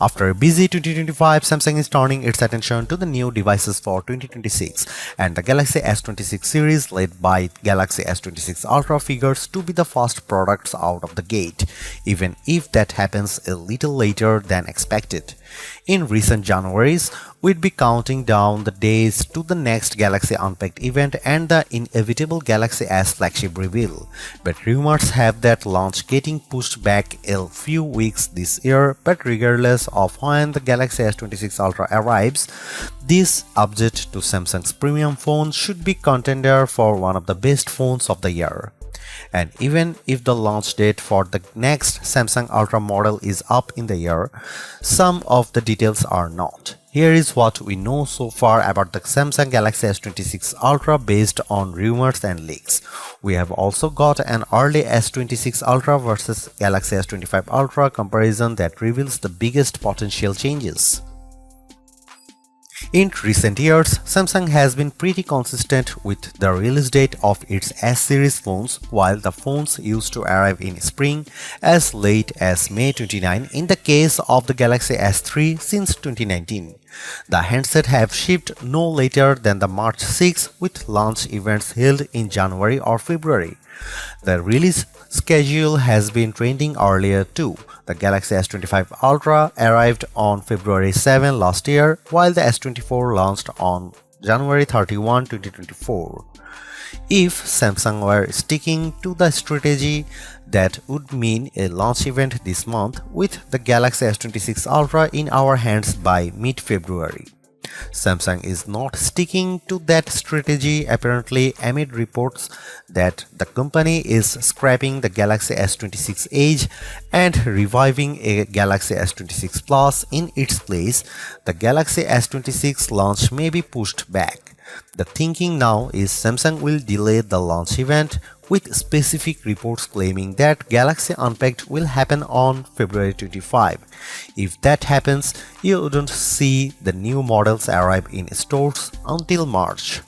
After a busy 2025, Samsung is turning its attention to the new devices for 2026, and the Galaxy S26 series led by Galaxy S26 Ultra figures to be the first products out of the gate, even if that happens a little later than expected. In recent Januaries, we'd be counting down the days to the next Galaxy Unpacked event and the inevitable Galaxy S Flagship reveal, but rumors have that launch getting pushed back a few weeks this year. But regardless of when the Galaxy S26 Ultra arrives, this update to Samsung's premium phone should be contender for one of the best phones of the year. And even if the launch date for the next Samsung Ultra model is up in the air, some of the details are not. Here is what we know so far about the Samsung Galaxy S26 Ultra based on rumors and leaks. We have also got an early S26 Ultra versus Galaxy S25 Ultra comparison that reveals the biggest potential changes. In recent years, Samsung has been pretty consistent with the release date of its S-series phones, while the phones used to arrive in spring as late as May 29 in the case of the Galaxy S3 since 2019. The handsets have shipped no later than the March 6 with launch events held in January or February. The release schedule has been trending earlier too. The Galaxy S25 Ultra arrived on February 7 last year, while the S24 launched on January 31, 2024. If Samsung were sticking to the strategy, that would mean a launch event this month with the Galaxy S26 Ultra in our hands by mid-February. Samsung is not sticking to that strategy apparently amid reports that the company is scrapping the Galaxy S26 Edge and reviving a Galaxy S26 Plus in its place. The Galaxy S26 launch may be pushed back. The thinking now is Samsung will delay the launch event, with specific reports claiming that Galaxy Unpacked will happen on February 25. If that happens, you wouldn't see the new models arrive in stores until March.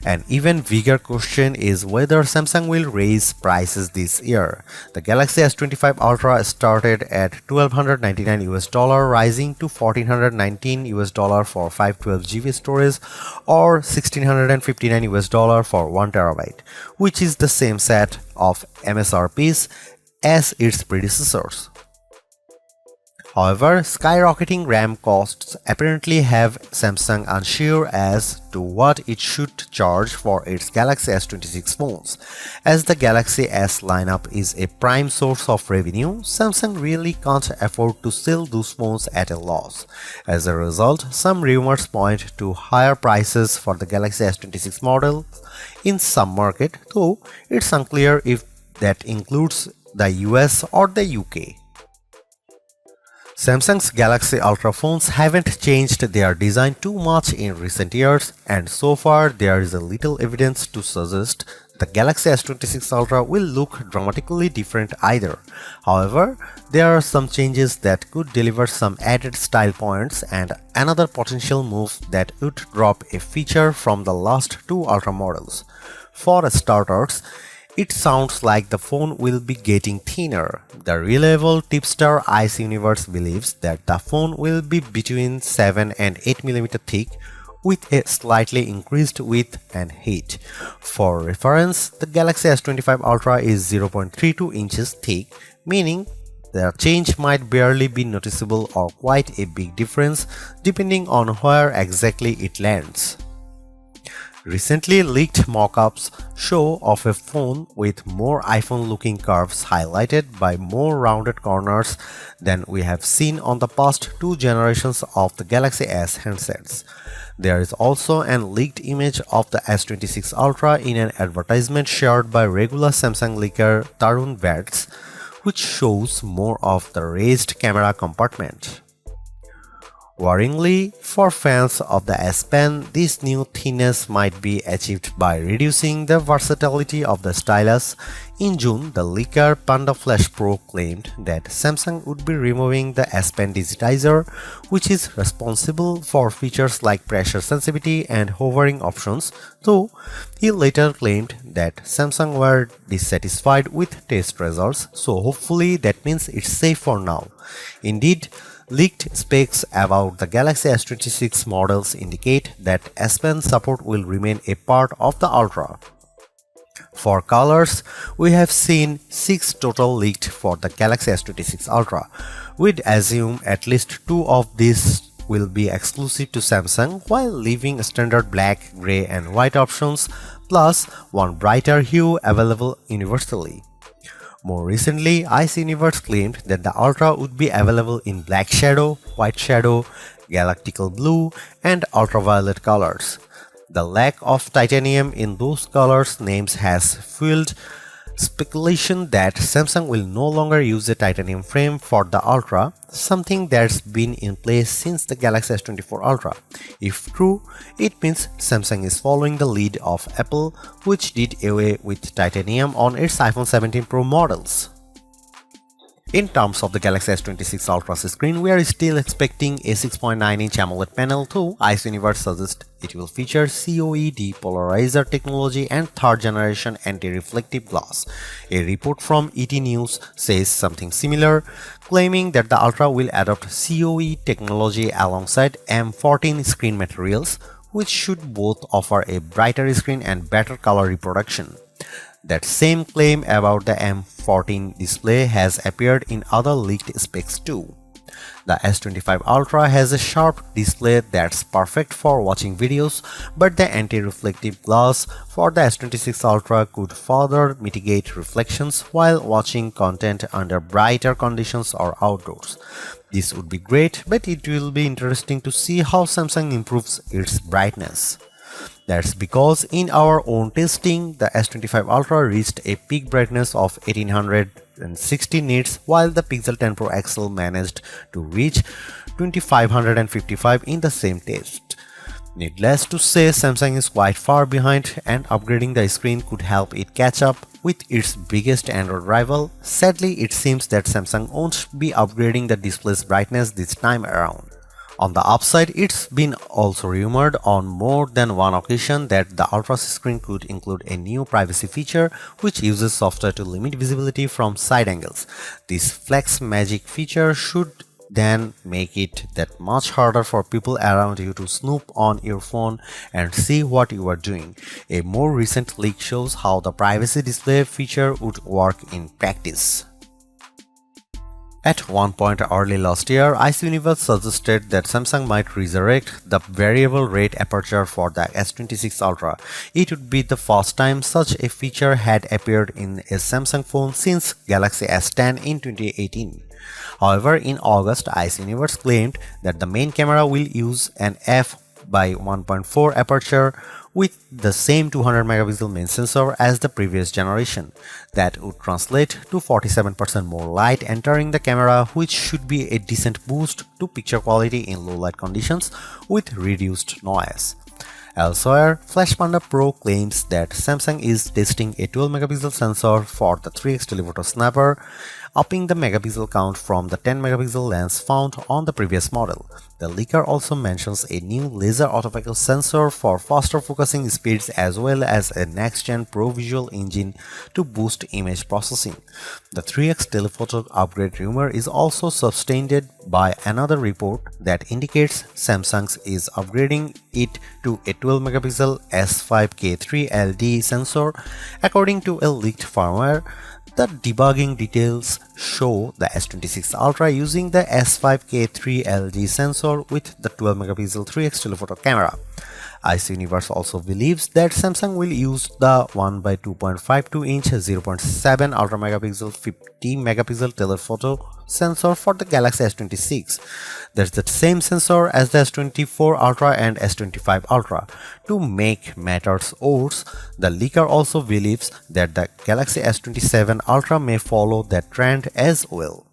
An even bigger question is whether Samsung will raise prices this year. The Galaxy S25 Ultra started at $1,299 rising to $1,419 for 512GB storage or $1,659 for 1TB, which is the same set of MSRPs as its predecessors. However, skyrocketing RAM costs apparently have Samsung unsure as to what it should charge for its Galaxy S26 phones. As the Galaxy S lineup is a prime source of revenue, Samsung really can't afford to sell those phones at a loss. As a result, some rumors point to higher prices for the Galaxy S26 model in some market, though it's unclear if that includes the US or the UK. Samsung's Galaxy Ultra phones haven't changed their design too much in recent years, and so far there is a little evidence to suggest the Galaxy S26 Ultra will look dramatically different either. However, there are some changes that could deliver some added style points, and another potential move that would drop a feature from the last two Ultra models. For starters, it sounds like the phone will be getting thinner. The reliable tipster Ice Universe believes that the phone will be between 7 and 8mm thick with a slightly increased width and height. For reference, the Galaxy S25 Ultra is 0.32 inches thick, meaning the change might barely be noticeable or quite a big difference depending on where exactly it lands. Recently leaked mock-ups show of a phone with more iPhone-looking curves highlighted by more rounded corners than we have seen on the past two generations of the Galaxy S handsets. There is also an leaked image of the S26 Ultra in an advertisement shared by regular Samsung leaker Tarun Vats, which shows more of the raised camera compartment. Worryingly, for fans of the S Pen, this new thinness might be achieved by reducing the versatility of the stylus. In June, the leaker Panda Flash Pro claimed that Samsung would be removing the S Pen digitizer, which is responsible for features like pressure sensitivity and hovering options, though he later claimed that Samsung were dissatisfied with test results, so hopefully that means it's safe for now. Indeed, Leaked specs about the Galaxy S26 models indicate that S Pen support will remain a part of the Ultra. For colors, we have seen 6 total leaked for the Galaxy S26 Ultra. We'd assume at least 2 of these will be exclusive to Samsung, while leaving standard black, grey and white options, plus one brighter hue available universally. More recently, Ice Universe claimed that the Ultra would be available in black shadow, white shadow, galactical blue and ultraviolet colors. The lack of titanium in those colors names has fueled speculation that Samsung will no longer use a titanium frame for the Ultra, something that's been in place since the Galaxy S24 Ultra. If true, it means Samsung is following the lead of Apple, which did away with titanium on its iPhone 17 Pro models. In terms of the Galaxy S26 Ultra's screen, we are still expecting a 6.9-inch AMOLED panel, though Ice Universe suggests it will feature COE depolarizer technology and third-generation anti-reflective glass. A report from ET News says something similar, claiming that the Ultra will adopt COE technology alongside M14 screen materials, which should both offer a brighter screen and better color reproduction. That same claim about the M14 display has appeared in other leaked specs too. The S25 Ultra has a sharp display that's perfect for watching videos, but the anti-reflective glass for the S26 Ultra could further mitigate reflections while watching content under brighter conditions or outdoors. This would be great, but it will be interesting to see how Samsung improves its brightness. That's because in our own testing, the S25 Ultra reached a peak brightness of 1860 nits, while the Pixel 10 Pro XL managed to reach 2555 in the same test. Needless to say, Samsung is quite far behind, and upgrading the screen could help it catch up with its biggest Android rival. Sadly, it seems that Samsung won't be upgrading the display's brightness this time around. On the upside, it's been also rumored on more than one occasion that the Ultra's screen could include a new privacy feature which uses software to limit visibility from side angles. This Flex Magic feature should then make it that much harder for people around you to snoop on your phone and see what you are doing. A more recent leak shows how the privacy display feature would work in practice. At one point early last year, Ice Universe suggested that Samsung might resurrect the variable rate aperture for the S26 Ultra. It would be the first time such a feature had appeared in a Samsung phone since Galaxy S10 in 2018. However, in August, Ice Universe claimed that the main camera will use an f/1.4 aperture with the same 200 megapixel main sensor as the previous generation. That would translate to 47% more light entering the camera, which should be a decent boost to picture quality in low light conditions with reduced noise. Elsewhere, Flash Panda Pro claims that Samsung is testing a 12 megapixel sensor for the 3x telephoto snapper, upping the megapixel count from the 10 megapixel lens found on the previous model. The leaker also mentions a new laser autofocus sensor for faster focusing speeds as well as a next-gen Pro Visual engine to boost image processing. The 3x telephoto upgrade rumor is also substantiated by another report that indicates Samsung is upgrading it to a 12 megapixel S5K3 LD sensor. According to a leaked firmware, the debugging details show the S26 Ultra using the S5K3 LG sensor with the 12 megapixel 3x telephoto camera. Ice Universe also believes that Samsung will use the 1x2.52-inch 0.7 ultra megapixel 50 megapixel telephoto sensor for the Galaxy S26. That's the same sensor as the S24 Ultra and S25 Ultra. To make matters worse, the leaker also believes that the Galaxy S27 Ultra may follow that trend as well.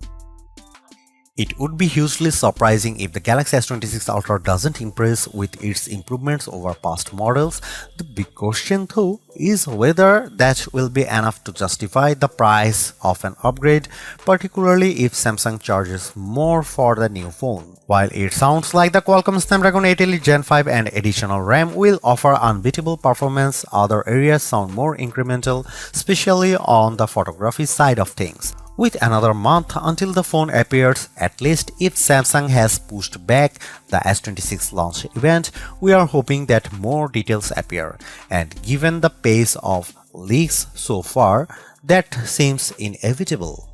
It would be hugely surprising if the Galaxy S26 Ultra doesn't impress with its improvements over past models. The big question though is whether that will be enough to justify the price of an upgrade, particularly if Samsung charges more for the new phone. While it sounds like the Qualcomm Snapdragon 8 Elite Gen 5 and additional RAM will offer unbeatable performance, other areas sound more incremental, especially on the photography side of things. With another month until the phone appears, at least if Samsung has pushed back the S26 launch event, we are hoping that more details appear. And given the pace of leaks so far, that seems inevitable.